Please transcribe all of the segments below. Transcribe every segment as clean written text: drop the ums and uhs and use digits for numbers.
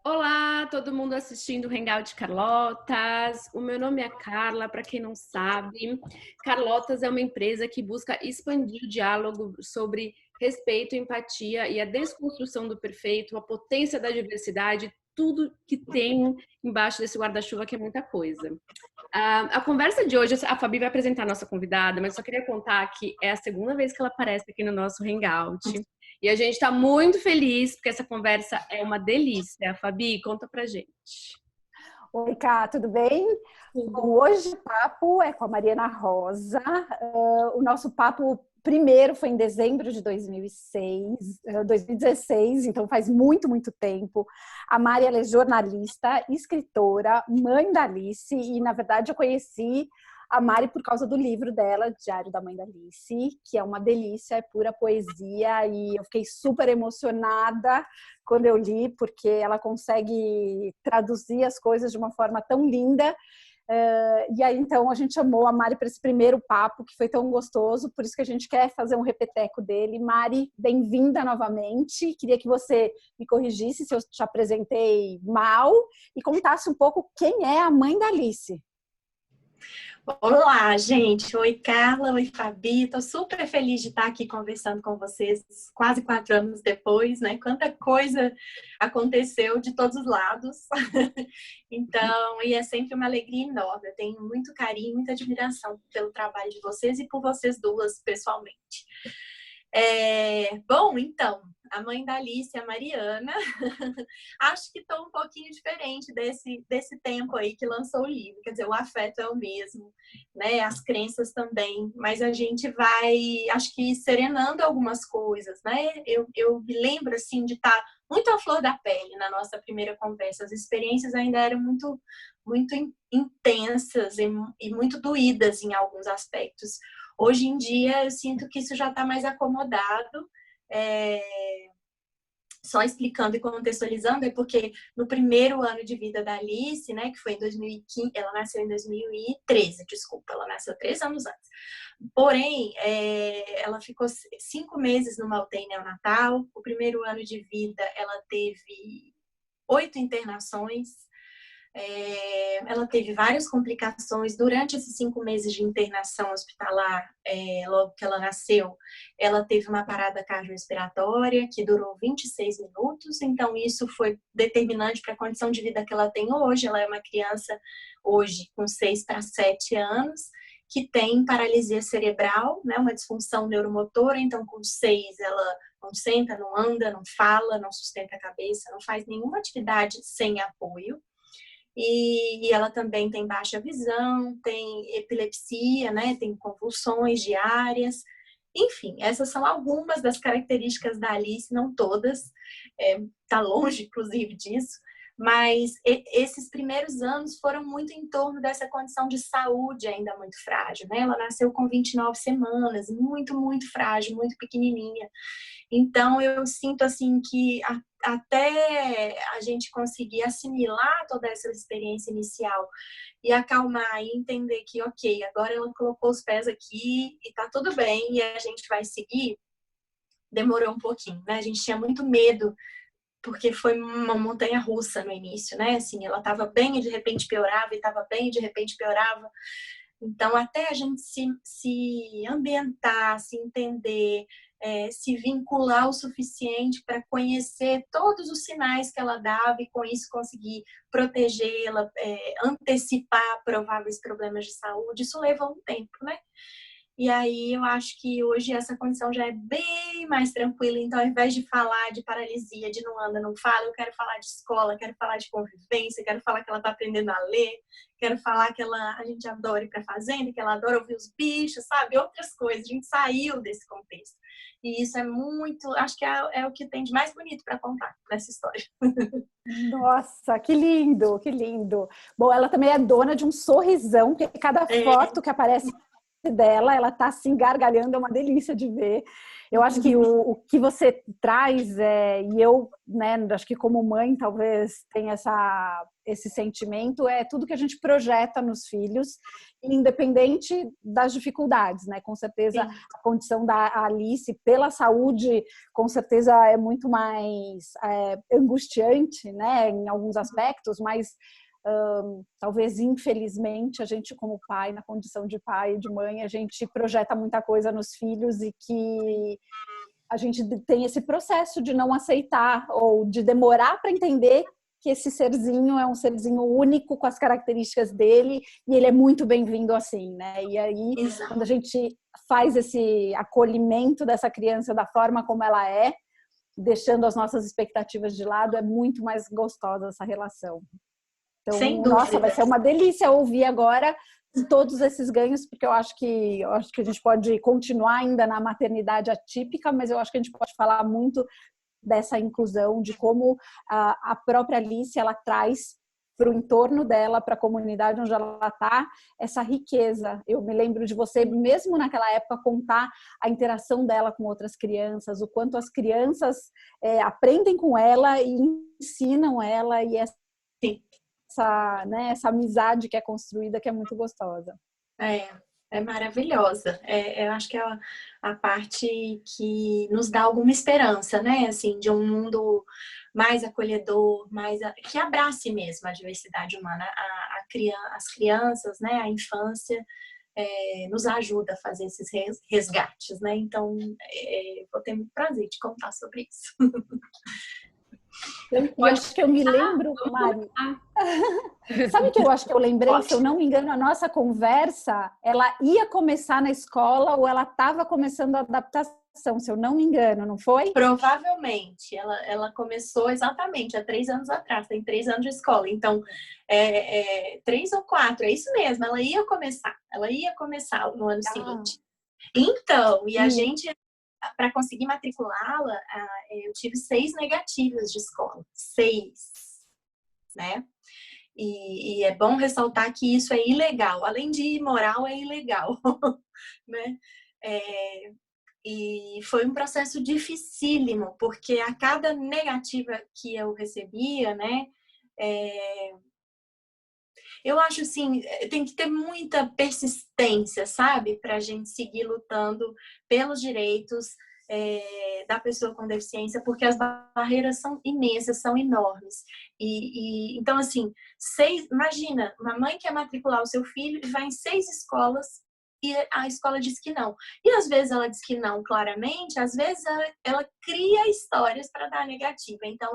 Olá, todo mundo assistindo o Hangout Carlotas. O meu nome é Carla, para quem não sabe. Carlotas é uma empresa que busca expandir o diálogo sobre respeito, empatia e a desconstrução do perfeito, a potência da diversidade, tudo que tem embaixo desse guarda-chuva, que é muita coisa. A conversa de hoje, a Fabi vai apresentar a nossa convidada, mas só queria contar que é a segunda vez que ela aparece aqui no nosso Hangout. E a gente está muito feliz, porque essa conversa é uma delícia. Fabi, conta pra gente. Oi, Cá, tudo bem? Bom, Tudo. hoje o papo é com a Mariana Rosa. O nosso papo primeiro foi em dezembro de 2016, então faz muito, muito tempo. A Mari, ela é jornalista, escritora, mãe da Alice, e na verdade eu conheci a Mari por causa do livro dela, Diário da Mãe da Alice, que é uma delícia, é pura poesia, e eu fiquei super emocionada quando eu li, porque ela consegue traduzir as coisas de uma forma tão linda. E aí, então, a gente chamou a Mari para esse primeiro papo, que foi tão gostoso, por isso que a gente quer fazer um repeteco dele. Mari, bem-vinda novamente. Queria que você me corrigisse se eu te apresentei mal e contasse um pouco quem é a mãe da Alice. Olá, gente. Oi, Carla. Oi, Fabi. Estou super feliz de estar aqui conversando com vocês quase 4 anos depois, né? Quanta coisa aconteceu de todos os lados. Então, e é sempre uma alegria enorme. Eu tenho muito carinho, muita admiração pelo trabalho de vocês e por vocês duas pessoalmente. Bom, então, a mãe da Alice, a Mariana, acho que estou um pouquinho diferente desse tempo aí que lançou o livro. Quer dizer, o afeto é o mesmo, né? As crenças também, mas a gente vai, acho que serenando algumas coisas, né? Eu me lembro, assim, de estar muito à flor da pele na nossa primeira conversa. As experiências ainda eram muito, muito intensas e muito doídas em alguns aspectos. Hoje em dia, eu sinto que isso já está mais acomodado. Só explicando e contextualizando, é porque no primeiro ano de vida da Alice, né, que foi em 2015, ela nasceu em 2013, desculpa, ela nasceu 3 anos antes. Porém, ela ficou 5 meses numa UTI neonatal. O primeiro ano de vida, ela teve 8 internações. Ela teve várias complicações durante esses 5 meses de internação hospitalar. Logo que ela nasceu, ela teve uma parada cardiorrespiratória que durou 26 minutos, então isso foi determinante para a condição de vida que ela tem hoje. Ela é uma criança hoje com 6 para 7 anos, que tem paralisia cerebral, né, uma disfunção neuromotora. Então com 6 ela não senta, não anda, não fala, não sustenta a cabeça, não faz nenhuma atividade sem apoio. E ela também tem baixa visão, tem epilepsia, né? Tem convulsões diárias. Enfim, essas são algumas das características da Alice, não todas, tá longe, inclusive, disso, mas esses primeiros anos foram muito em torno dessa condição de saúde ainda muito frágil, né? Ela nasceu com 29 semanas, muito, muito frágil, muito pequenininha. Então, eu sinto, assim, que até a gente conseguir assimilar toda essa experiência inicial e acalmar e entender que, ok, agora ela colocou os pés aqui e tá tudo bem e a gente vai seguir, demorou um pouquinho, né? A gente tinha muito medo, porque foi uma montanha-russa no início, né? Assim, ela tava bem e de repente piorava, e tava bem e de repente piorava. Então, até a gente se ambientar, se entender, se vincular o suficiente para conhecer todos os sinais que ela dava e com isso conseguir protegê-la, antecipar prováveis problemas de saúde, isso leva um tempo, né? E aí eu acho que hoje essa condição já é bem mais tranquila. Então, ao invés de falar de paralisia, de não anda, não fala, eu quero falar de escola, quero falar de convivência, quero falar que ela está aprendendo a ler, quero falar que a gente adora ir para a fazenda, que ela adora ouvir os bichos, sabe? Outras coisas. A gente saiu desse contexto. E isso é muito, acho que é o que tem de mais bonito para contar nessa história. Nossa, que lindo, que lindo. Bom, ela também é dona de um sorrisão, porque cada foto que aparece dela, ela tá assim gargalhando, é uma delícia de ver. Eu acho que o que você traz, e eu, né, acho que como mãe talvez tenha esse sentimento, é tudo que a gente projeta nos filhos, independente das dificuldades, né? Com certeza Sim. a condição da Alice, pela saúde, com certeza é muito mais angustiante, né, em alguns aspectos, mas talvez infelizmente a gente como pai, na condição de pai e de mãe, a gente projeta muita coisa nos filhos e que a gente tem esse processo de não aceitar ou de demorar para entender que esse serzinho é um serzinho único com as características dele e ele é muito bem-vindo assim, né? E aí, Exato. quando a gente faz esse acolhimento dessa criança da forma como ela é, deixando as nossas expectativas de lado, é muito mais gostosa essa relação. Então, Sem nossa, vai dúvida. ser uma delícia ouvir agora todos esses ganhos, porque eu acho que a gente pode continuar ainda na maternidade atípica, mas eu acho que a gente pode falar muito dessa inclusão, de como a própria Alice, ela traz para o entorno dela, para a comunidade onde ela está, essa riqueza. Eu me lembro de você, mesmo naquela época, contar a interação dela com outras crianças, o quanto as crianças aprendem com ela e ensinam ela, e Sim. essa amizade que é construída, que é muito gostosa. É maravilhosa. Eu acho que é a parte que nos dá alguma esperança, né? Assim, de um mundo mais acolhedor, que abrace mesmo a diversidade humana. As crianças, né? A infância nos ajuda a fazer esses resgates, né? Então, vou ter muito prazer de contar sobre isso. Eu acho que eu me lembro, Mari. Sabe o que eu acho que eu lembrei? Pode. Se eu não me engano, a nossa conversa, ela ia começar na escola ou ela estava começando a adaptação, se eu não me engano, não foi? Provavelmente. Ela começou exatamente há 3 anos atrás, tem 3 anos de escola. Então, 3 ou 4, é isso mesmo. Ela ia começar no ano seguinte. Então, e a gente, para conseguir matriculá-la, eu tive 6 negativas de escola. 6, né? E é bom ressaltar que isso é ilegal. Além de imoral, é ilegal, né? E foi um processo dificílimo, porque a cada negativa que eu recebia, né? Eu acho assim, tem que ter muita persistência, sabe? Para a gente seguir lutando pelos direitos da pessoa com deficiência, porque as barreiras são imensas, são enormes. Então, assim, imagina, uma mãe quer matricular o seu filho e vai em 6 escolas e a escola diz que não. E às vezes ela diz que não claramente, às vezes ela cria histórias para dar negativa. Então,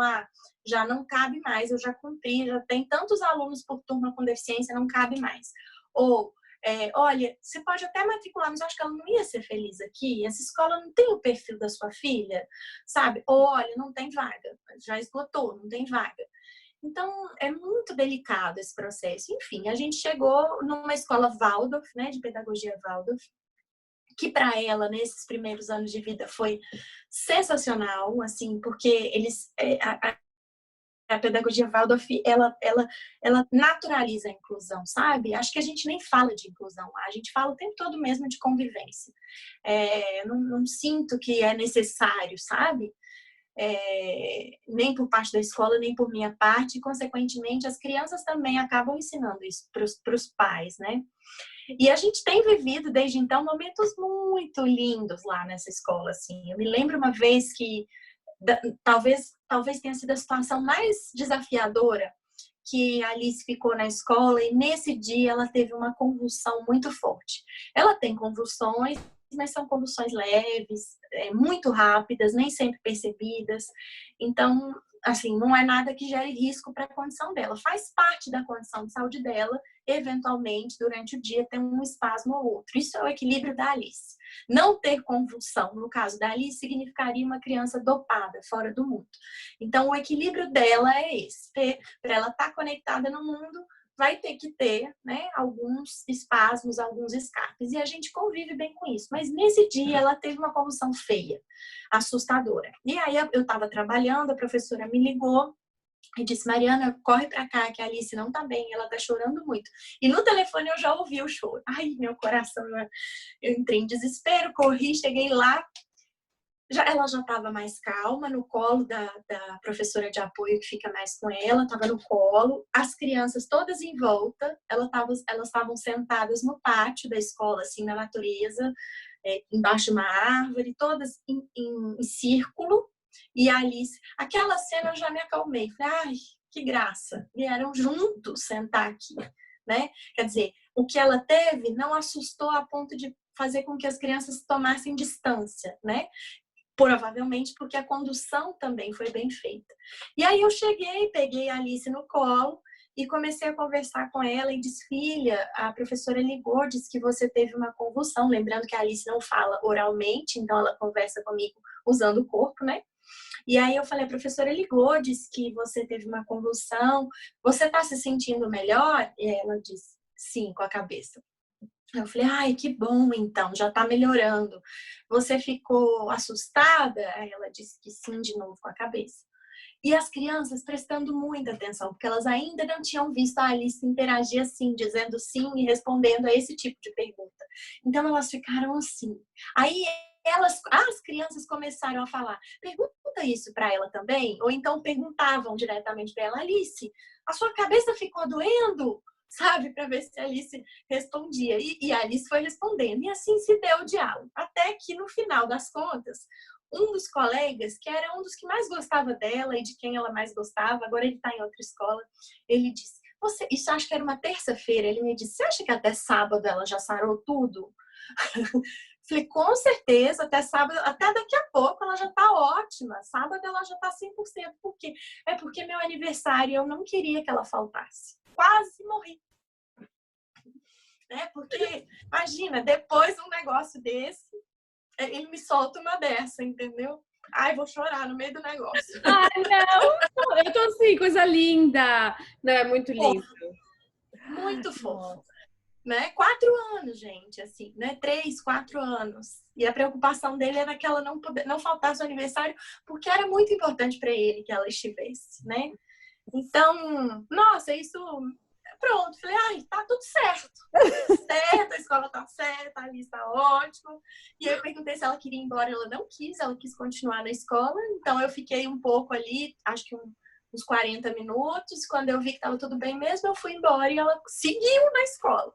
já não cabe mais, eu já cumpri, já tem tantos alunos por turma com deficiência, não cabe mais. Ou, olha, você pode até matricular, mas eu acho que ela não ia ser feliz aqui, essa escola não tem o perfil da sua filha, sabe? Ou, olha, não tem vaga, já esgotou, não tem vaga. Então, é muito delicado esse processo. Enfim, a gente chegou numa escola Waldorf, né, de pedagogia Waldorf, que para ela, nesses primeiros anos de vida, foi sensacional, assim, porque eles... A pedagogia Waldorf, ela naturaliza a inclusão, sabe? Acho que a gente nem fala de inclusão lá, a gente fala o tempo todo mesmo de convivência. Não sinto que é necessário, sabe? Nem por parte da escola, nem por minha parte, e, consequentemente, as crianças também acabam ensinando isso para os pais, né? E a gente tem vivido, desde então, momentos muito lindos lá nessa escola, assim. Eu me lembro uma vez que talvez tenha sido a situação mais desafiadora, que a Alice ficou na escola e nesse dia ela teve uma convulsão muito forte. Ela tem convulsões, mas são convulsões leves, muito rápidas, nem sempre percebidas. Então, assim, não é nada que gere risco para a condição dela. Faz parte da condição de saúde dela, eventualmente, durante o dia, ter um espasmo ou outro. Isso é o equilíbrio da Alice. Não ter convulsão, no caso da Alice, significaria uma criança dopada, fora do mundo. Então, o equilíbrio dela é esse. Para ela estar conectada no mundo, vai ter que ter, né, alguns espasmos, alguns escapes. E a gente convive bem com isso. Mas nesse dia ela teve uma convulsão feia, assustadora. E aí eu estava trabalhando, a professora me ligou e disse: Mariana, corre pra cá que a Alice não tá bem, ela tá chorando muito. E no telefone eu já ouvi o choro. Ai, meu coração, eu entrei em desespero, corri, cheguei lá. ela já estava mais calma, no colo da professora de apoio que fica mais com ela, estava no colo, as crianças todas em volta, elas estavam sentadas no pátio da escola, assim, na natureza, embaixo de uma árvore, todas em círculo, e a Alice, aquela cena eu já me acalmei, falei, ai, que graça, vieram juntos sentar aqui, né? Quer dizer, o que ela teve não assustou a ponto de fazer com que as crianças tomassem distância, né? Provavelmente porque a condução também foi bem feita. E aí eu cheguei, peguei a Alice no colo e comecei a conversar com ela e disse, filha, a professora ligou, disse que você teve uma convulsão, lembrando que a Alice não fala oralmente, então ela conversa comigo usando o corpo, né? E aí eu falei, a professora ligou, disse que você teve uma convulsão, você está se sentindo melhor? E ela disse, sim, com a cabeça. Eu falei, ai, que bom, então, já tá melhorando. Você ficou assustada? Aí ela disse que sim, de novo, com a cabeça. E as crianças prestando muita atenção, porque elas ainda não tinham visto a Alice interagir assim, dizendo sim e respondendo a esse tipo de pergunta. Então, elas ficaram assim. Aí, as crianças começaram a falar, pergunta isso para ela também? Ou então perguntavam diretamente para ela, Alice, a sua cabeça ficou doendo? Sabe, para ver se a Alice respondia. E a Alice foi respondendo. E assim se deu o diálogo. Até que, no final das contas, um dos colegas, que era um dos que mais gostava dela e de quem ela mais gostava, agora ele está em outra escola, ele disse, isso acho que era uma terça-feira, ele me disse, você acha que até sábado ela já sarou tudo? Falei, com certeza, até sábado, até daqui a pouco ela já está ótima. Sábado ela já está 100%. Por quê? É porque meu aniversário eu não queria que ela faltasse. Quase morri. Né? Porque, imagina, depois de um negócio desse, ele me solta uma dessa, entendeu? Ai, vou chorar no meio do negócio. Ai, não! Eu tô assim, coisa linda! Não, é muito lindo. Muito fofo. Né? 4 anos, gente, assim, né? 3, 4 anos. E a preocupação dele era que ela não faltasse o aniversário, porque era muito importante para ele que ela estivesse, né? Então, nossa, isso... Pronto, falei, ai, tá tudo certo. Certo, a escola tá certa, a Alice tá ótima. E aí eu perguntei se ela queria ir embora, ela não quis, ela quis continuar na escola. Então eu fiquei um pouco ali, acho que uns 40 minutos. Quando eu vi que tava tudo bem mesmo, eu fui embora e ela seguiu na escola.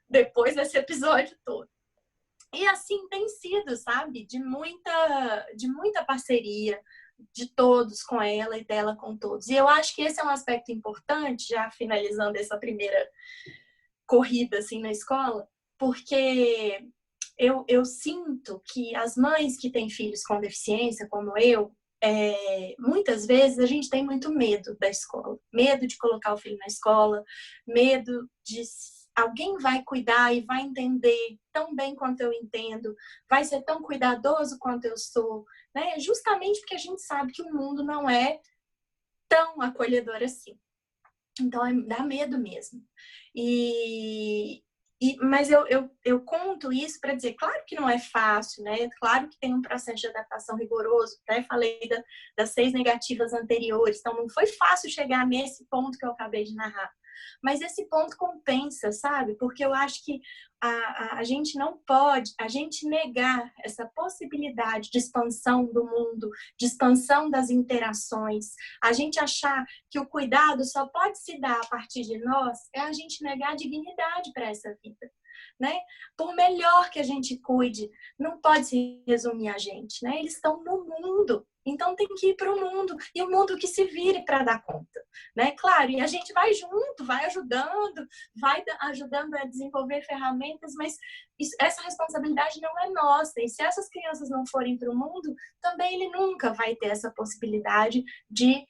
Depois desse episódio todo. E assim tem sido, sabe? De muita parceria, de todos com ela e dela com todos. E eu acho que esse é um aspecto importante, já finalizando essa primeira corrida assim na escola, porque eu sinto que as mães que têm filhos com deficiência, como eu, muitas vezes a gente tem muito medo da escola, medo de colocar o filho na escola, medo de alguém vai cuidar e vai entender tão bem quanto eu entendo, vai ser tão cuidadoso quanto eu sou, né? Justamente porque a gente sabe que o mundo não é tão acolhedor assim. Então, dá medo mesmo. Mas eu conto isso para dizer, claro que não é fácil, né? Claro que tem um processo de adaptação rigoroso. Até falei das 6 negativas anteriores. Então, não foi fácil chegar nesse ponto que eu acabei de narrar. Mas esse ponto compensa, sabe? Porque eu acho que a gente não pode, a gente negar essa possibilidade de expansão do mundo, de expansão das interações, a gente achar que o cuidado só pode se dar a partir de nós, é a gente negar a dignidade para essa vida, né? Por melhor que a gente cuide, não pode se resumir a gente, né? Eles estão no mundo. Então tem que ir para o mundo, e o mundo que se vire para dar conta, né? Claro, e a gente vai junto, vai ajudando a desenvolver ferramentas, mas essa responsabilidade não é nossa. E se essas crianças não forem para o mundo, também ele nunca vai ter essa possibilidade de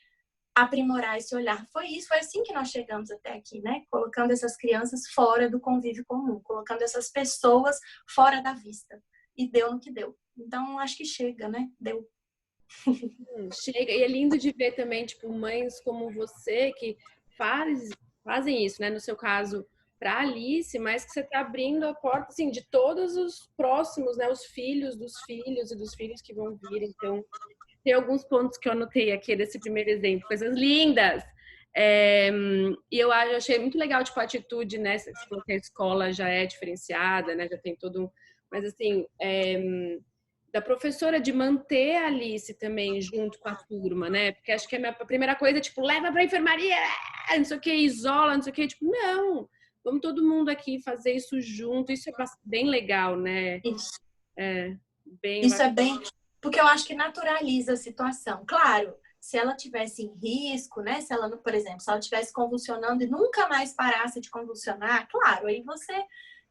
aprimorar esse olhar. Foi assim que nós chegamos até aqui, né? Colocando essas crianças fora do convívio comum, colocando essas pessoas fora da vista. E deu no que deu. Então, acho que chega, né? Deu. Chega, e é lindo de ver também, tipo, mães como você que fazem isso, né? No seu caso, para Alice, mas que você está abrindo a porta, assim, de todos os próximos, né? Os filhos dos filhos e dos filhos que vão vir. Então, tem alguns pontos que eu anotei aqui desse primeiro exemplo, coisas lindas. E eu achei muito legal, tipo, a atitude, né? Você falou que a escola já é diferenciada, né? Já tem todo um... Mas, assim, da professora de manter a Alice também junto com a turma, né? Porque acho que a primeira coisa é, tipo, leva pra enfermaria, não sei o que, isola, não sei o que. Tipo, não, vamos todo mundo aqui fazer isso junto. Isso é bem legal, né? Isso. Bem Isso é bem... Porque eu acho que naturaliza a situação. Claro, se ela tivesse em risco, né? Se ela, por exemplo, se ela estivesse convulsionando e nunca mais parasse de convulsionar, claro, aí você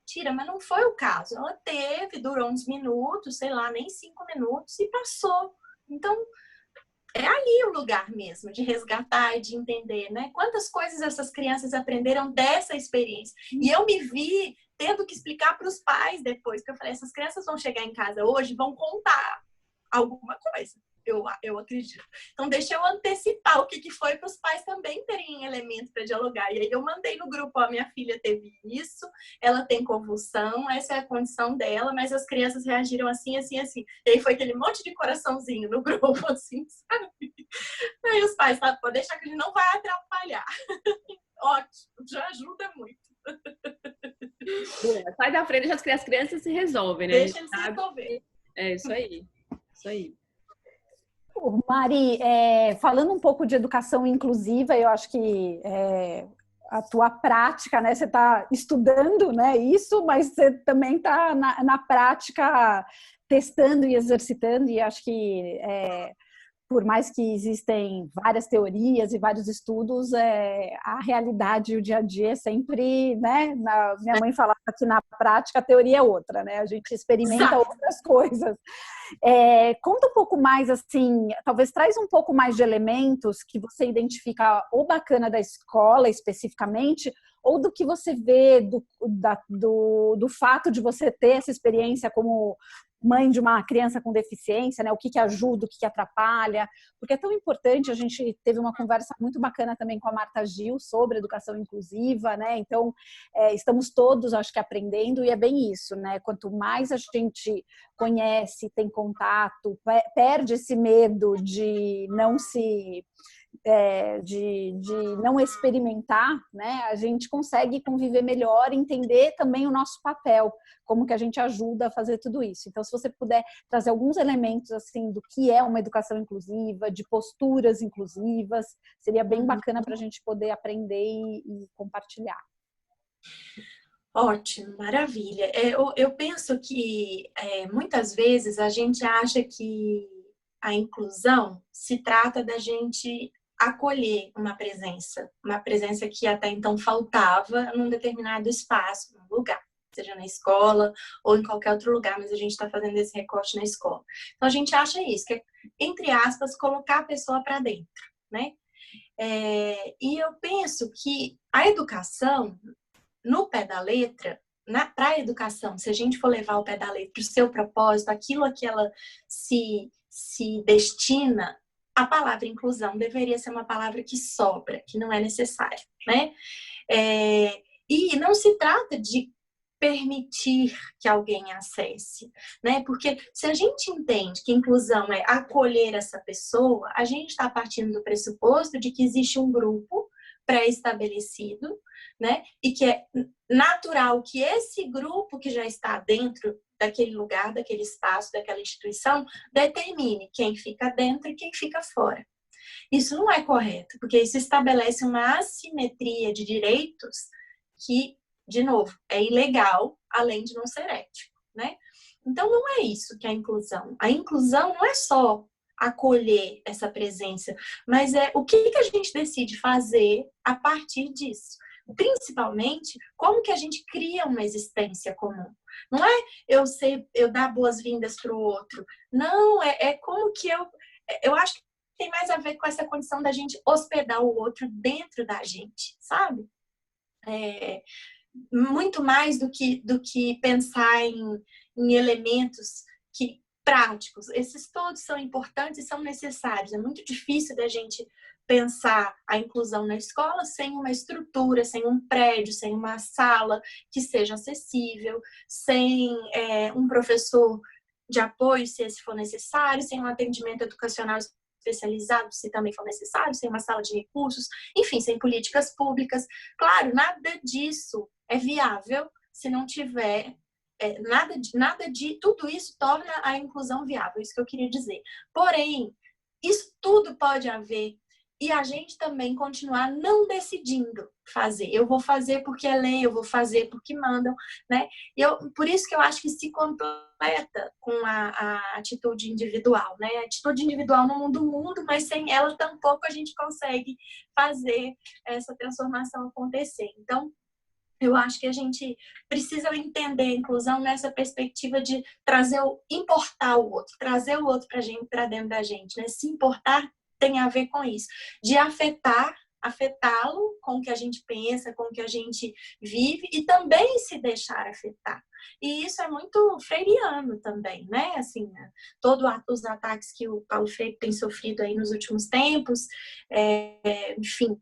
tira, mas não foi o caso. Ela teve, durou uns minutos, sei lá, nem 5 minutos e passou. Então, é ali o lugar mesmo de resgatar e de entender, né? Quantas coisas essas crianças aprenderam dessa experiência. E eu me vi tendo que explicar para os pais depois, porque eu falei, essas crianças vão chegar em casa hoje e vão contar alguma coisa. Eu acredito. Então, deixa eu antecipar o que foi para os pais também terem elemento para dialogar. E aí eu mandei no grupo, ó, minha filha teve isso, ela tem convulsão, essa é a condição dela, mas as crianças reagiram assim, assim, assim. E aí foi aquele monte de coraçãozinho no grupo, assim, sabe? Aí os pais, sabe, pode deixar que ele não vai atrapalhar. Ótimo, já ajuda muito. Sai da frente, deixa as crianças se resolvem, né? Deixa eles se resolver. É isso aí. Isso aí. Mari, falando um pouco de educação inclusiva, eu acho que a tua prática, né? Você está estudando, né, isso, mas você também está na prática testando e exercitando, e acho que por mais que existem várias teorias e vários estudos, a realidade e o dia a dia é sempre, né? Minha mãe falava que na prática a teoria é outra, né? A gente experimenta Exato. outras coisas. Conta um pouco mais, assim, talvez traz um pouco mais de elementos que você identifica ou bacana da escola especificamente, ou do que você vê do fato de você ter essa experiência como mãe de uma criança com deficiência, né? O que ajuda, o que atrapalha, porque é tão importante. A gente teve uma conversa muito bacana também com a Marta Gil sobre educação inclusiva, né? Então, estamos todos, acho que, aprendendo, e é bem isso, né? Quanto mais a gente conhece, tem contato, perde esse medo de não de não experimentar, né? A gente consegue conviver melhor, entender também o nosso papel, como que a gente ajuda a fazer tudo isso. Então, se você puder trazer alguns elementos assim do que é uma educação inclusiva, de posturas inclusivas, seria bem bacana para a gente poder aprender e compartilhar. Ótimo, maravilha. Eu penso que muitas vezes a gente acha que a inclusão se trata da gente acolher uma presença que até então faltava num determinado espaço, num lugar, seja na escola ou em qualquer outro lugar, mas a gente está fazendo esse recorte na escola. Então a gente acha isso, que é, entre aspas, colocar a pessoa para dentro, né? E eu penso que a educação, no pé da letra, para a educação, se a gente for levar o pé da letra para o seu propósito, aquilo a que ela se destina, a palavra inclusão deveria ser uma palavra que sobra, que não é necessária, né? E não se trata de permitir que alguém acesse, né? Porque se a gente entende que inclusão é acolher essa pessoa, a gente está partindo do pressuposto de que existe um grupo pré-estabelecido, né? E que é natural que esse grupo que já está dentro daquele lugar, daquele espaço, daquela instituição, determine quem fica dentro e quem fica fora. Isso não é correto, porque isso estabelece uma assimetria de direitos que, de novo, é ilegal, além de não ser ético, né? Então, não é isso que é a inclusão. A inclusão não é só acolher essa presença, mas é o que a gente decide fazer a partir disso. Principalmente, como que a gente cria uma existência comum. Não é eu dar boas-vindas para o outro. Não, como que eu acho que tem mais a ver com essa condição da gente hospedar o outro dentro da gente, sabe? Muito mais do que pensar em elementos práticos. Esses todos são importantes e são necessários. É muito difícil da gente pensar a inclusão na escola sem uma estrutura, sem um prédio, sem uma sala que seja acessível, sem um professor de apoio, se esse for necessário, sem um atendimento educacional especializado, se também for necessário, sem uma sala de recursos, enfim, sem políticas públicas. Claro, nada disso é viável se não tiver nada de tudo isso torna a inclusão viável, isso que eu queria dizer. Porém, isso tudo pode haver e a gente também continuar não decidindo fazer. Eu vou fazer porque é lei, eu vou fazer porque mandam, né? Por isso que eu acho que se completa com a atitude individual, né? A atitude individual não muda o mundo, mas sem ela tampouco a gente consegue fazer essa transformação acontecer. Então, eu acho que a gente precisa entender a inclusão nessa perspectiva de importar o outro, trazer o outro para dentro da gente, né? Se importar tem a ver com isso, de afetá-lo com o que a gente pensa, com o que a gente vive e também se deixar afetar. E isso é muito freiriano também, né? Assim, os ataques que o Paulo Freire tem sofrido aí nos últimos tempos, enfim,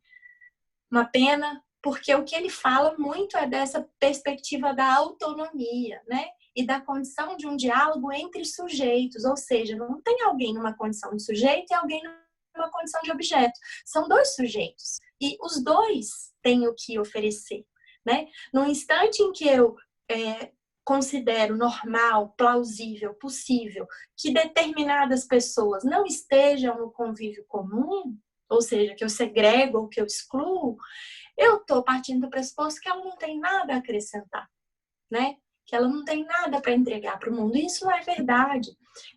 uma pena, porque o que ele fala muito é dessa perspectiva da autonomia, né? E da condição de um diálogo entre sujeitos, ou seja, não tem alguém numa condição de sujeito e alguém numa condição de objeto. São dois sujeitos e os dois têm o que oferecer, né? No instante em que eu considero normal, plausível, possível que determinadas pessoas não estejam no convívio comum, ou seja, que eu segrego ou que eu excluo, eu estou partindo do pressuposto que ela não tem nada a acrescentar, né? Que ela não tem nada para entregar para o mundo. E isso não é verdade.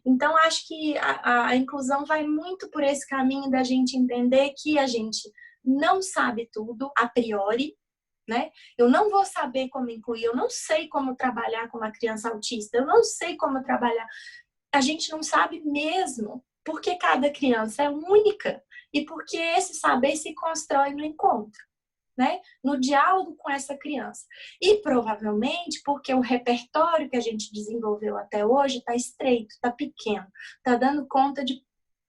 Então, acho que a inclusão vai muito por esse caminho da gente entender que a gente não sabe tudo a priori, né? Eu não vou saber como incluir, eu não sei como trabalhar com uma criança autista, eu não sei como trabalhar. A gente não sabe mesmo, porque cada criança é única e porque esse saber se constrói no encontro, né? No diálogo com essa criança. E provavelmente porque o repertório que a gente desenvolveu até hoje está estreito, está pequeno, está dando conta de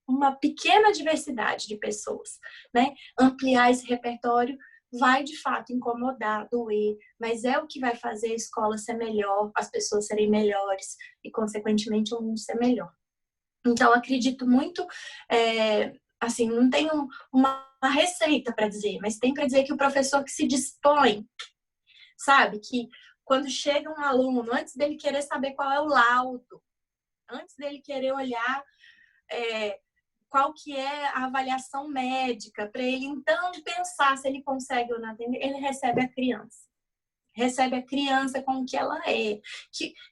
uma pequena diversidade de pessoas, né? Ampliar esse repertório vai de fato incomodar, doer, mas é o que vai fazer a escola ser melhor, as pessoas serem melhores e, consequentemente, o mundo ser melhor. Então, acredito muito, assim, não tenho uma receita para dizer, mas tem para dizer que o professor que se dispõe, sabe, que quando chega um aluno, antes dele querer saber qual é o laudo, antes dele querer olhar qual que é a avaliação médica, para ele então pensar se ele consegue ou não atender, ele recebe a criança. Recebe a criança com o que ela é,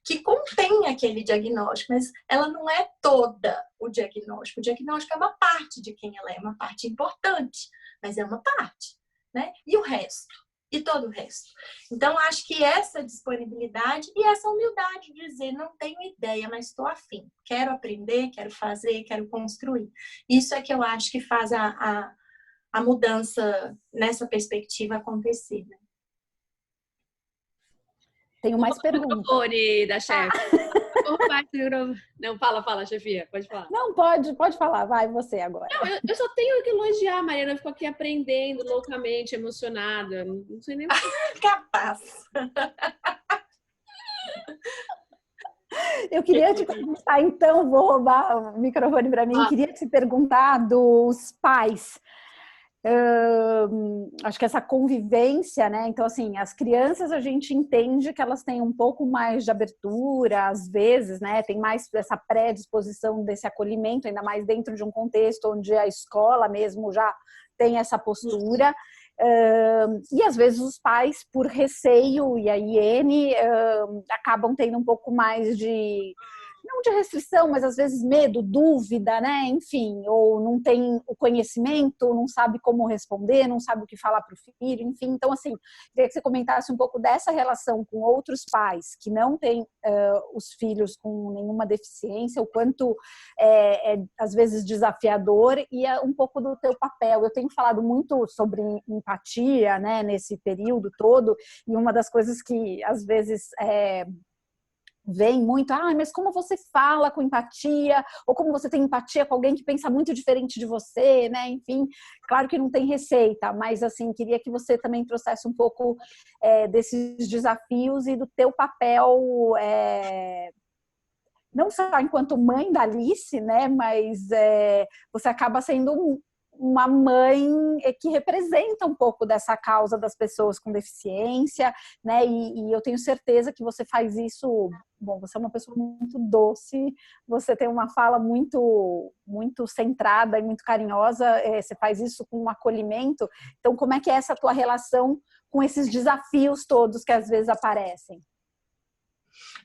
que contém aquele diagnóstico, mas ela não é toda o diagnóstico. O diagnóstico é uma parte de quem ela é, uma parte importante, mas é uma parte, né? E o resto? E todo o resto. Então, acho que essa disponibilidade e essa humildade de dizer, não tenho ideia, mas estou afim. Quero aprender, quero fazer, quero construir. Isso é que eu acho que faz a mudança nessa perspectiva acontecer, né? Tenho mais perguntas. Da chefe. Não, fala, chefia, pode falar. Não, pode falar, vai você agora. Não, eu só tenho que elogiar, Mariana, eu fico aqui aprendendo loucamente, emocionada, não sei nem o que. Capaz! Eu queria te perguntar, então, vou roubar o microfone para mim, queria te perguntar dos pais. Acho que essa convivência, né? Então, assim, as crianças a gente entende que elas têm um pouco mais de abertura, às vezes, né? Tem mais essa predisposição desse acolhimento, ainda mais dentro de um contexto onde a escola mesmo já tem essa postura. E às vezes os pais, por receio e a hiene, acabam tendo um pouco mais de... não de restrição, mas às vezes medo, dúvida, né? Enfim, ou não tem o conhecimento, não sabe como responder, não sabe o que falar para o filho, enfim. Então, assim, queria que você comentasse um pouco dessa relação com outros pais que não têm os filhos com nenhuma deficiência, o quanto é às vezes desafiador e um pouco do teu papel. Eu tenho falado muito sobre empatia, né, nesse período todo, e uma das coisas que às vezes vem muito, mas como você fala com empatia, ou como você tem empatia com alguém que pensa muito diferente de você, né? Enfim, claro que não tem receita, mas assim, queria que você também trouxesse um pouco desses desafios e do teu papel, não só enquanto mãe da Alice, né? Mas você acaba sendo uma mãe que representa um pouco dessa causa das pessoas com deficiência, né? E eu tenho certeza que você faz isso. Bom, você é uma pessoa muito doce, você tem uma fala muito centrada e muito carinhosa, você faz isso com um acolhimento. Então, como é que é essa tua relação com esses desafios todos que às vezes aparecem?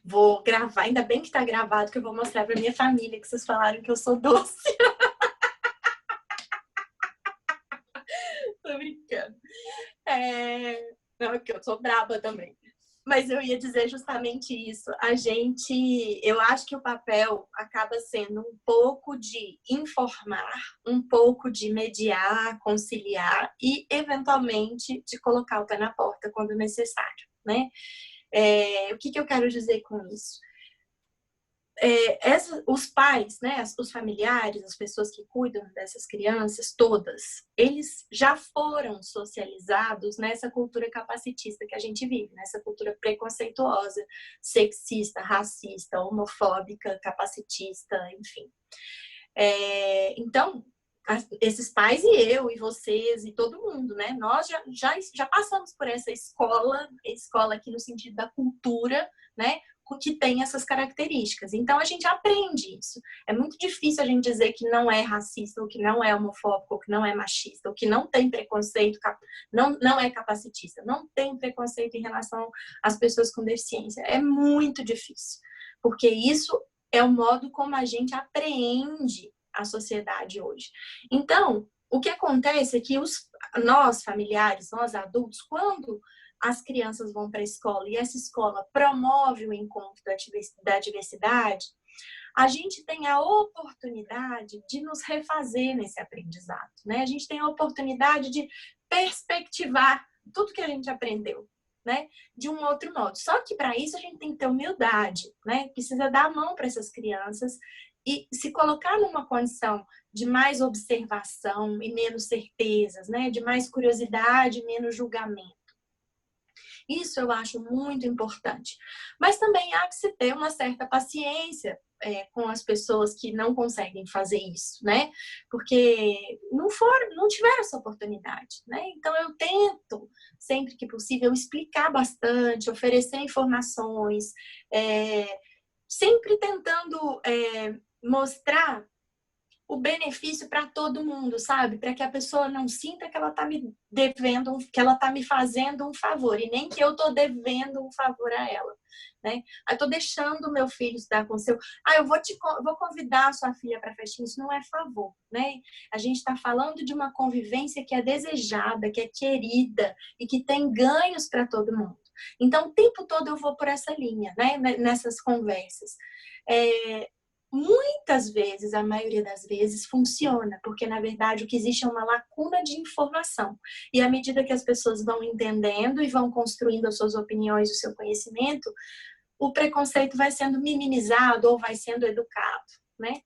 Vou gravar, ainda bem que está gravado, que eu vou mostrar para minha família que vocês falaram que eu sou doce. Tô brincando. Não, que eu sou braba também. Mas eu ia dizer justamente isso. Eu acho que o papel acaba sendo um pouco de informar, um pouco de mediar, conciliar e, eventualmente, de colocar o pé na porta quando necessário, né? O que eu quero dizer com isso? Os pais, né, os familiares, as pessoas que cuidam dessas crianças, todas, eles já foram socializados nessa cultura capacitista que a gente vive, nessa cultura preconceituosa, sexista, racista, homofóbica, capacitista, enfim. Então, esses pais e eu, e vocês, e todo mundo, né, nós já passamos por essa escola aqui no sentido da cultura, né, que tem essas características. Então, a gente aprende isso. É muito difícil a gente dizer que não é racista, ou que não é homofóbico, ou que não é machista, ou que não tem preconceito, não é capacitista, não tem preconceito em relação às pessoas com deficiência. É muito difícil, porque isso é o modo como a gente apreende a sociedade hoje. Então, o que acontece é que nós, familiares, nós adultos, quando as crianças vão para a escola e essa escola promove o encontro da diversidade, a gente tem a oportunidade de nos refazer nesse aprendizado, né? A gente tem a oportunidade de perspectivar tudo que a gente aprendeu, né? De um outro modo. Só que para isso a gente tem que ter humildade, né? Precisa dar a mão para essas crianças e se colocar numa condição de mais observação e menos certezas, né? De mais curiosidade e menos julgamento. Isso eu acho muito importante. Mas também há que se ter uma certa paciência com as pessoas que não conseguem fazer isso, né? Porque não tiveram essa oportunidade, né? Então eu tento, sempre que possível, explicar bastante, oferecer informações, sempre tentando mostrar o benefício para todo mundo, sabe? Para que a pessoa não sinta que ela está me devendo, que ela está me fazendo um favor, e nem que eu estou devendo um favor a ela, né? Eu estou deixando o meu filho estudar com o seu... eu vou convidar a sua filha para a festinha, isso não é favor, né? A gente está falando de uma convivência que é desejada, que é querida e que tem ganhos para todo mundo. Então, o tempo todo eu vou por essa linha, né? Nessas conversas. Muitas vezes, a maioria das vezes, funciona, porque, na verdade, o que existe é uma lacuna de informação. E à medida que as pessoas vão entendendo e vão construindo as suas opiniões, o seu conhecimento, o preconceito vai sendo minimizado ou vai sendo educado, né?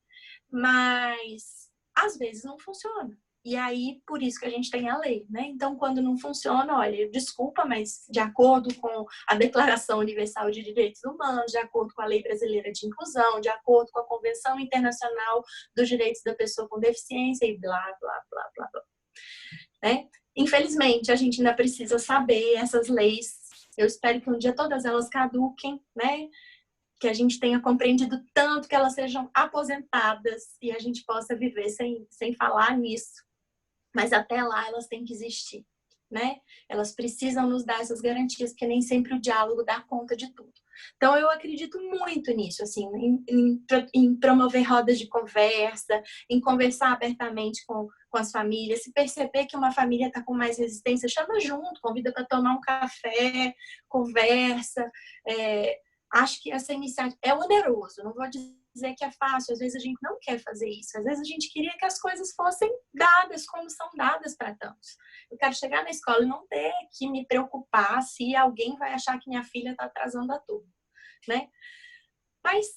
Mas, às vezes, não funciona. E aí, por isso que a gente tem a lei, né? Então, quando não funciona, olha, desculpa, mas de acordo com a Declaração Universal de Direitos Humanos, de acordo com a Lei Brasileira de Inclusão, de acordo com a Convenção Internacional dos Direitos da Pessoa com Deficiência e blá, blá, blá, blá, blá. Né? Infelizmente, a gente ainda precisa saber essas leis. Eu espero que um dia todas elas caduquem, né? Que a gente tenha compreendido tanto que elas sejam aposentadas e a gente possa viver sem falar nisso. Mas até lá elas têm que existir, né? Elas precisam nos dar essas garantias, porque nem sempre o diálogo dá conta de tudo. Então eu acredito muito nisso, assim, em promover rodas de conversa, em conversar abertamente com as famílias, se perceber que uma família está com mais resistência, chama junto, convida para tomar um café, conversa. Acho que essa iniciativa é oneroso, não vou dizer que é fácil, às vezes a gente não quer fazer isso, às vezes a gente queria que as coisas fossem dadas como são dadas para tantos. Eu quero chegar na escola e não ter que me preocupar se alguém vai achar que minha filha está atrasando a turma, né? Mas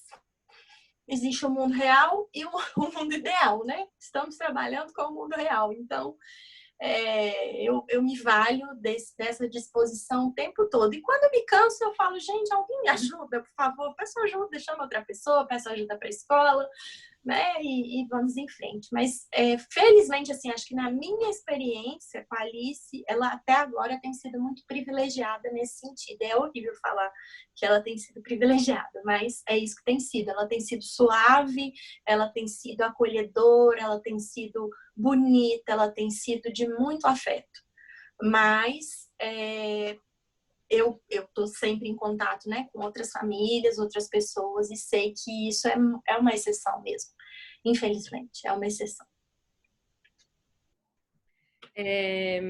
existe o mundo real e o mundo ideal, né? Estamos trabalhando com o mundo real, então eu me valho dessa disposição o tempo todo. E quando eu me canso, eu falo, gente, alguém me ajuda, por favor, peço ajuda, chama outra pessoa, peço ajuda para a escola, né? E vamos em frente. Mas, felizmente, assim, acho que na minha experiência com a Alice, ela até agora tem sido muito privilegiada nesse sentido. É horrível falar que ela tem sido privilegiada, mas é isso que tem sido. Ela tem sido suave, ela tem sido acolhedora, ela tem sido bonita, ela tem sido de muito afeto. Mas eu estou sempre em contato, né, com outras famílias, outras pessoas, e sei que isso é uma exceção mesmo. Infelizmente, é uma exceção. É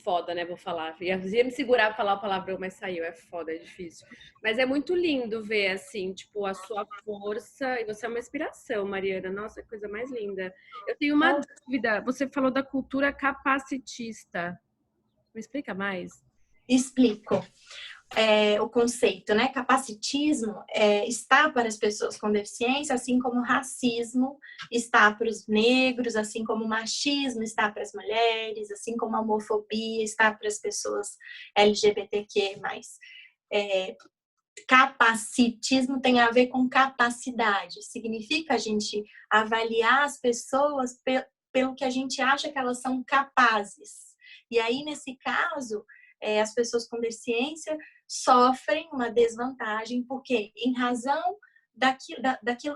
foda, né? Vou falar. Ia me segurar pra falar o palavrão, mas saiu. É foda, é difícil. Mas é muito lindo ver, assim, tipo, a sua força. E você é uma inspiração, Mariana. Nossa, que coisa mais linda. Eu tenho uma dúvida. Você falou da cultura capacitista. Me explica mais? Explico. O conceito, né? Capacitismo está para as pessoas com deficiência, assim como o racismo está para os negros, assim como o machismo está para as mulheres, assim como a homofobia está para as pessoas LGBTQ+. Capacitismo tem a ver com capacidade. Significa a gente avaliar as pessoas pelo que a gente acha que elas são capazes. E aí, nesse caso, as pessoas com deficiência sofrem uma desvantagem, porque em razão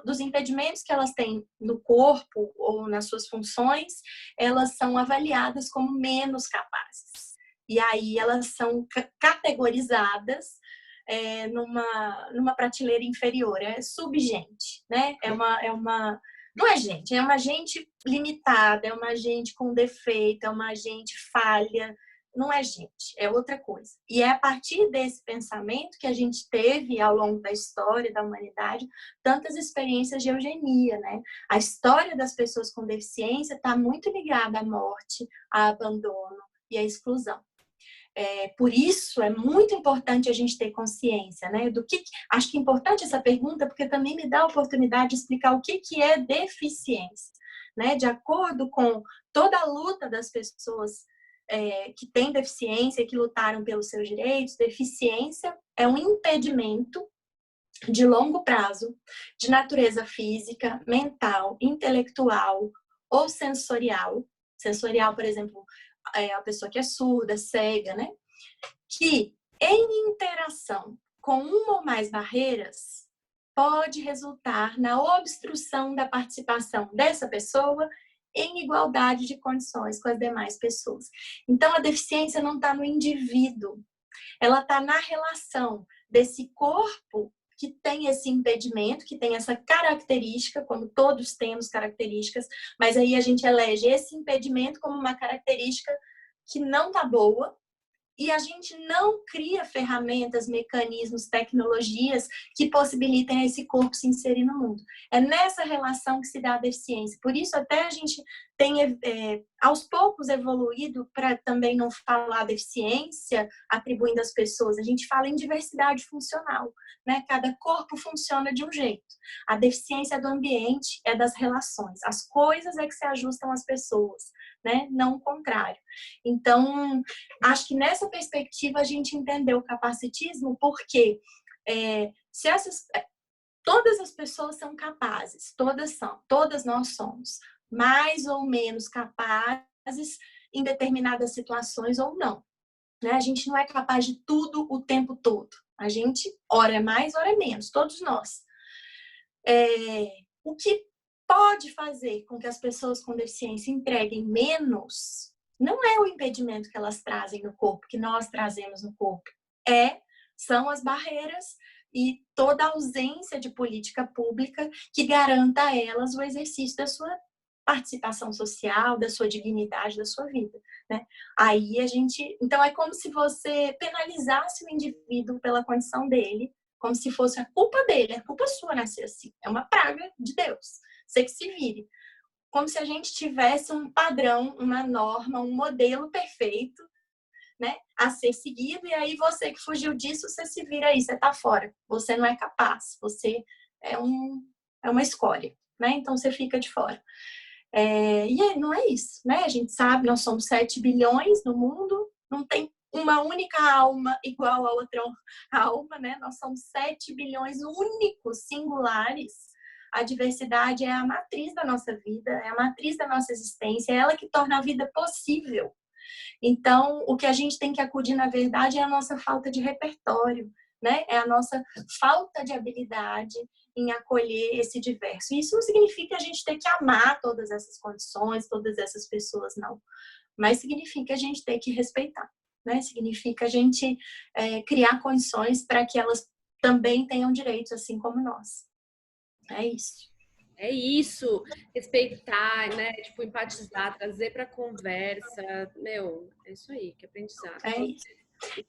dos impedimentos que elas têm no corpo ou nas suas funções, elas são avaliadas como menos capazes. E aí elas são categorizadas numa prateleira inferior, é subgente, né? Não é gente, é uma gente limitada, é uma gente com defeito, é uma gente falha, não é gente, é outra coisa. E é a partir desse pensamento que a gente teve ao longo da história da humanidade tantas experiências de eugenia, né? A história das pessoas com deficiência está muito ligada à morte, ao abandono e à exclusão. Por isso é muito importante a gente ter consciência, né? Acho que é importante essa pergunta porque também me dá a oportunidade de explicar o que é deficiência, né? De acordo com toda a luta das pessoas que têm deficiência, que lutaram pelos seus direitos, deficiência é um impedimento de longo prazo, de natureza física, mental, intelectual ou sensorial. Sensorial, por exemplo, a pessoa que é surda, cega, né? Que em interação com uma ou mais barreiras pode resultar na obstrução da participação dessa pessoa em igualdade de condições com as demais pessoas. Então, a deficiência não está no indivíduo, ela está na relação desse corpo que tem esse impedimento, que tem essa característica, como todos temos características, mas aí a gente elege esse impedimento como uma característica que não está boa, e a gente não cria ferramentas, mecanismos, tecnologias que possibilitem esse corpo se inserir no mundo. É nessa relação que se dá a deficiência. Por isso, até a gente tem, aos poucos, evoluído para também não falar deficiência, atribuindo às pessoas. A gente fala em diversidade funcional, né? Cada corpo funciona de um jeito. A deficiência é do ambiente, é das relações. As coisas é que se ajustam às pessoas, né? Não o contrário. Então, acho que nessa perspectiva a gente entendeu o capacitismo porque todas as pessoas são capazes, todas nós somos mais ou menos capazes em determinadas situações ou não. Né? A gente não é capaz de tudo o tempo todo. A gente ora é mais, ora é menos, todos nós. O que pode fazer com que as pessoas com deficiência entreguem menos não é o impedimento que elas trazem no corpo, que nós trazemos no corpo. São as barreiras e toda a ausência de política pública que garanta a elas o exercício da sua participação social, da sua dignidade, da sua vida, né? Aí então é como se você penalizasse o indivíduo pela condição dele, como se fosse a culpa dele, é culpa sua nascer assim, é uma praga de Deus, você que se vire. Como se a gente tivesse um padrão, uma norma, um modelo perfeito, né, a ser seguido, e aí você que fugiu disso, você se vira aí, você tá fora, você não é capaz, você é uma escolha, né, então você fica de fora. E não é isso, né, a gente sabe, nós somos 7 bilhões no mundo, não tem uma única alma igual a outra alma, né, nós somos 7 bilhões únicos, singulares, a diversidade é a matriz da nossa vida, é a matriz da nossa existência, é ela que torna a vida possível. Então, o que a gente tem que acudir, na verdade, é a nossa falta de repertório, né? É a nossa falta de habilidade em acolher esse diverso. E isso não significa que a gente tem que amar todas essas condições, todas essas pessoas, não. Mas significa a gente ter que respeitar, né? Significa a gente criar condições para que elas também tenham direitos, assim como nós. É isso. É isso, respeitar, né? Tipo, empatizar, trazer para conversa. Meu, é isso aí, que aprendizado. É isso.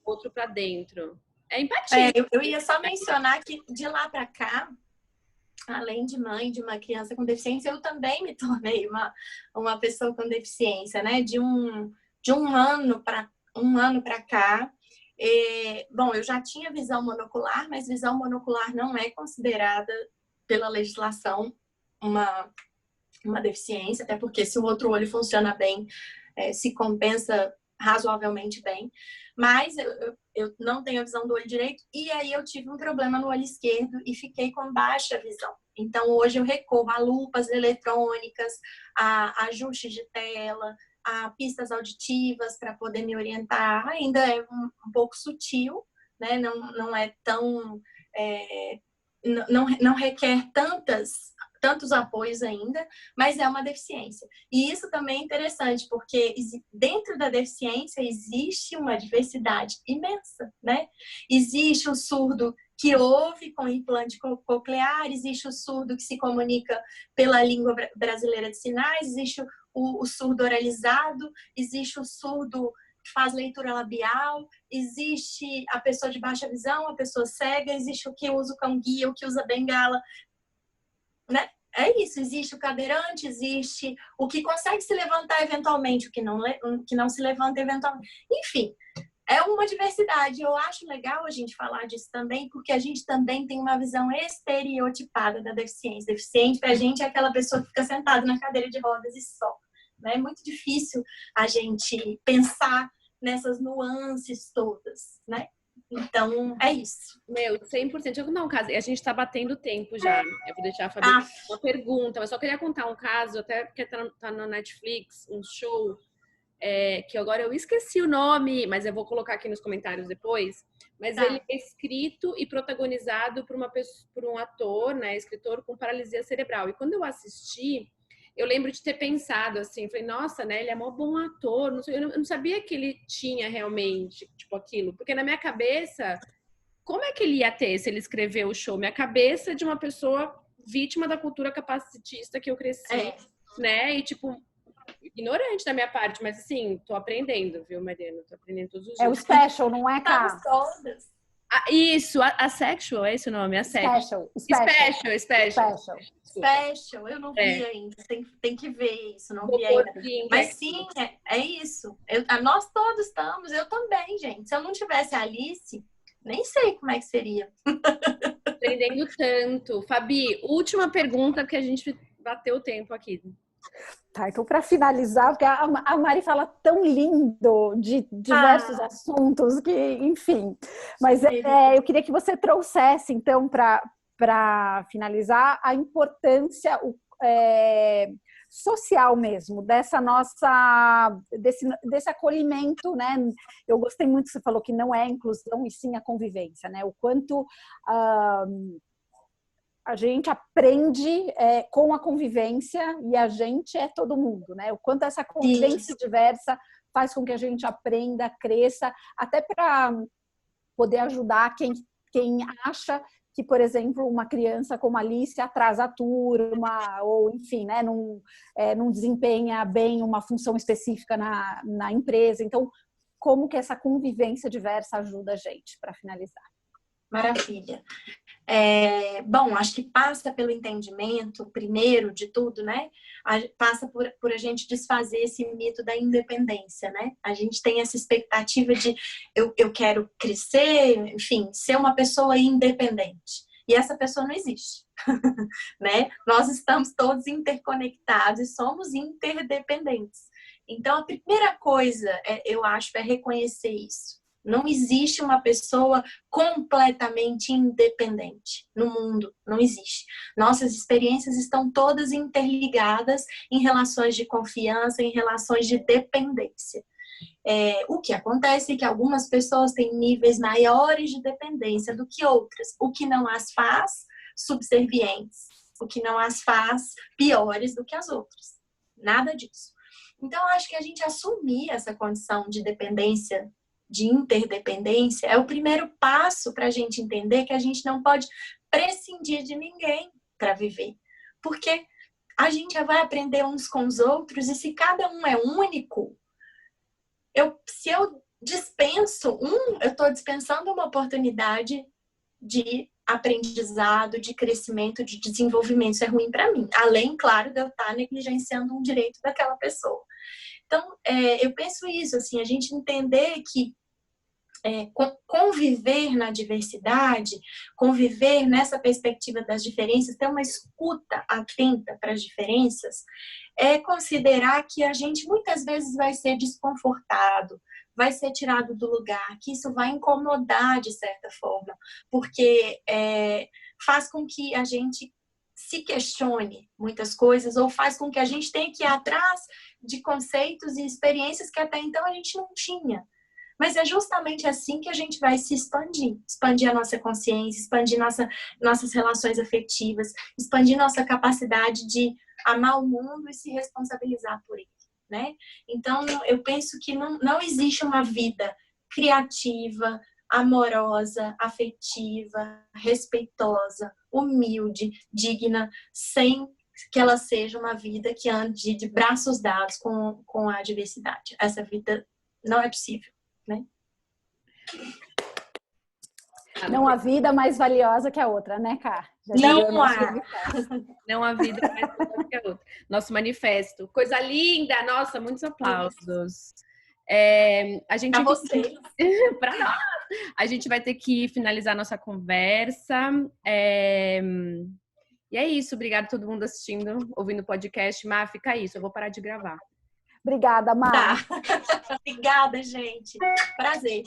O outro para dentro. É empatia. Eu ia só mencionar que de lá para cá, além de mãe de uma criança com deficiência, eu também me tornei uma pessoa com deficiência, né? De um ano para cá. Bom, eu já tinha visão monocular, mas visão monocular não é considerada pela legislação uma deficiência, até porque se o outro olho funciona bem, se compensa razoavelmente bem. Mas eu não tenho a visão do olho direito e aí eu tive um problema no olho esquerdo e fiquei com baixa visão. Então hoje eu recorro a lupas eletrônicas, a ajustes de tela, a pistas auditivas para poder me orientar. Ainda é um pouco sutil, né? Não é tão... não requer tantos apoios ainda, mas é uma deficiência. E isso também é interessante, porque dentro da deficiência existe uma diversidade imensa, né? Existe o surdo que ouve com implante coclear, existe o surdo que se comunica pela língua brasileira de sinais, existe o surdo oralizado, existe o surdo que faz leitura labial, existe a pessoa de baixa visão, a pessoa cega, existe o que usa o cão-guia, o que usa bengala, né? É isso, existe o cadeirante, existe o que consegue se levantar eventualmente, o que não se levanta eventualmente. Enfim, é uma diversidade. Eu acho legal a gente falar disso também, porque a gente também tem uma visão estereotipada da deficiência. Deficiente, pra gente, é aquela pessoa que fica sentada na cadeira de rodas e só. É muito difícil a gente pensar nessas nuances todas, né? Então, é isso. Meu, 100%. Eu vou dar um caso. A gente tá batendo tempo já. Eu vou deixar a Fabi uma pergunta, mas só queria contar um caso, até porque tá no Netflix, um show, que agora eu esqueci o nome, mas eu vou colocar aqui nos comentários depois. Mas ele é escrito e protagonizado por um ator, né, escritor com paralisia cerebral. E quando eu assisti, eu lembro de ter pensado assim, falei, nossa, né, ele é mó bom ator, eu não sabia que ele tinha realmente, tipo, aquilo, porque na minha cabeça, como é que ele ia ter se ele escreveu o show? Minha cabeça de uma pessoa vítima da cultura capacitista que eu cresci, né, e tipo, ignorante da minha parte, mas assim, tô aprendendo, viu, Mariana? Tô aprendendo todos os dias. É o special, não é, Cá? Estamos todas. Isso, Asexual, é esse o nome? Special. Eu não vi ainda, tem que ver isso, não vi ainda. Mas sim, é isso. Nós todos estamos, eu também, gente. Se eu não tivesse a Alice, nem sei como é que seria. Aprendendo tanto. Fabi, última pergunta, porque a gente bateu o tempo aqui. Tá, então para finalizar, porque a Mari fala tão lindo de diversos assuntos que, enfim. Mas eu queria que você trouxesse, então, para finalizar, a importância social mesmo, desse acolhimento, né? Eu gostei muito que você falou que não é a inclusão e sim a convivência, né? O quanto a gente aprende com a convivência e a gente é todo mundo, né? O quanto essa convivência diversa faz com que a gente aprenda, cresça, até para poder ajudar quem acha que, por exemplo, uma criança como a Alice atrasa a turma, ou enfim, né, não desempenha bem uma função específica na empresa. Então, como que essa convivência diversa ajuda a gente, para finalizar? Maravilha. Bom, acho que passa pelo entendimento, primeiro de tudo, né? Passa por a gente desfazer esse mito da independência, né? A gente tem essa expectativa de eu quero crescer, enfim, ser uma pessoa independente. E essa pessoa não existe, né? Nós estamos todos interconectados e somos interdependentes. Então, a primeira coisa, eu acho, é reconhecer isso, Não existe uma pessoa completamente independente no mundo. Não existe. Nossas experiências estão todas interligadas em relações de confiança, em relações de dependência. O que acontece é que algumas pessoas têm níveis maiores de dependência do que outras, o que não as faz subservientes, o que não as faz piores do que as outras. Nada disso. Então, eu acho que a gente assumir essa condição de dependência, de interdependência, é o primeiro passo para a gente entender que a gente não pode prescindir de ninguém para viver. Porque a gente já vai aprender uns com os outros, e se cada um é único, se eu dispenso eu estou dispensando uma oportunidade de aprendizado, de crescimento, de desenvolvimento. Isso é ruim para mim. Além, claro, de eu estar negligenciando um direito daquela pessoa. Então, eu penso isso, assim, a gente entender que conviver na diversidade, conviver nessa perspectiva das diferenças, ter uma escuta atenta para as diferenças, é considerar que a gente muitas vezes vai ser desconfortado, vai ser tirado do lugar, que isso vai incomodar de certa forma, porque faz com que a gente se questione muitas coisas, ou faz com que a gente tenha que ir atrás de conceitos e experiências que até então a gente não tinha. Mas é justamente assim que a gente vai se expandir a nossa consciência, expandir nossas relações afetivas, expandir nossa capacidade de amar o mundo e se responsabilizar por ele, né? Então, eu penso que não existe uma vida criativa, amorosa, afetiva, respeitosa, humilde, digna, sem que ela seja uma vida que ande de braços dados com a diversidade. Essa vida não é possível, né? Não há vida mais valiosa que a outra, né, Cá? Não há. Não há vida mais valiosa que a outra. Nosso manifesto. Coisa linda! Nossa, muitos aplausos. A gente Pra vocês. Para nós. A gente vai ter que finalizar nossa conversa. E é isso. Obrigada a todo mundo assistindo, ouvindo o podcast. Má, fica isso. Eu vou parar de gravar. Obrigada, Má. Tá. Obrigada, gente. Prazer.